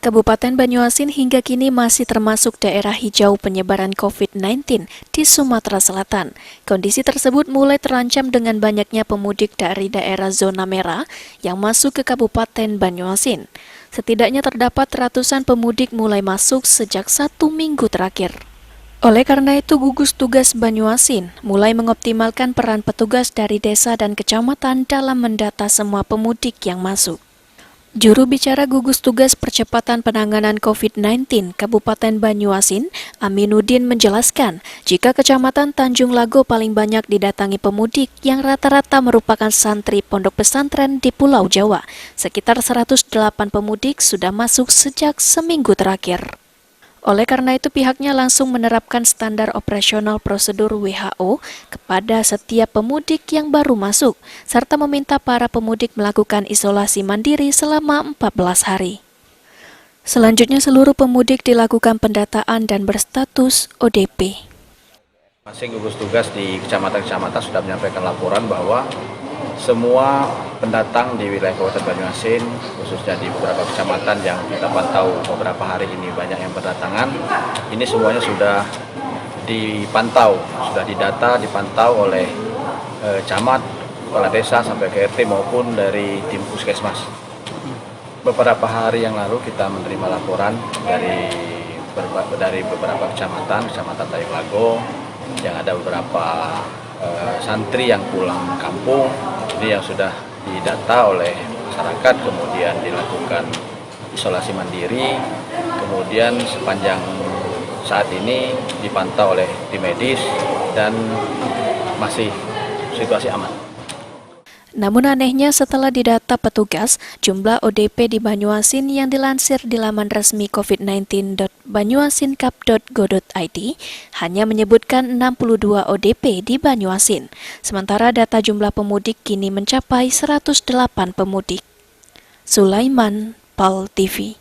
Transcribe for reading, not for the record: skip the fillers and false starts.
Kabupaten Banyuasin hingga kini masih termasuk daerah hijau penyebaran COVID-19 di Sumatera Selatan. Kondisi tersebut mulai terancam dengan banyaknya pemudik dari daerah zona merah yang masuk ke Kabupaten Banyuasin. Setidaknya terdapat ratusan pemudik mulai masuk sejak 1 minggu terakhir. Oleh karena itu, gugus tugas Banyuasin mulai mengoptimalkan peran petugas dari desa dan kecamatan dalam mendata semua pemudik yang masuk. Juru bicara gugus tugas percepatan penanganan COVID-19 Kabupaten Banyuasin, Aminuddin menjelaskan, jika Kecamatan Tanjung Lago paling banyak didatangi pemudik yang rata-rata merupakan santri pondok pesantren di Pulau Jawa. Sekitar 108 pemudik sudah masuk sejak seminggu terakhir. Oleh karena itu, pihaknya langsung menerapkan standar operasional prosedur WHO kepada setiap pemudik yang baru masuk, serta meminta para pemudik melakukan isolasi mandiri selama 14 hari. Selanjutnya, seluruh pemudik dilakukan pendataan dan berstatus ODP. Masing gugus tugas di kecamatan-kecamatan sudah menyampaikan laporan bahwa semua pendatang di wilayah Kabupaten Banyuasin, khususnya di beberapa kecamatan yang kita pantau beberapa hari ini banyak yang berdatangan, ini semuanya sudah dipantau, sudah didata, dipantau oleh camat, kepala desa sampai ke RT maupun dari tim puskesmas. Beberapa hari yang lalu kita menerima laporan dari beberapa kecamatan Tanjung Lago, yang ada beberapa santri yang pulang kampung, ini yang sudah didata oleh masyarakat, kemudian dilakukan isolasi mandiri, kemudian sepanjang saat ini dipantau oleh tim medis dan masih situasi aman. Namun anehnya setelah didata petugas, jumlah ODP di Banyuasin yang dilansir di laman resmi covid19.banyuasinkap.go.id hanya menyebutkan 62 ODP di Banyuasin. Sementara data jumlah pemudik kini mencapai 108 pemudik. Sulaiman, PAL TV.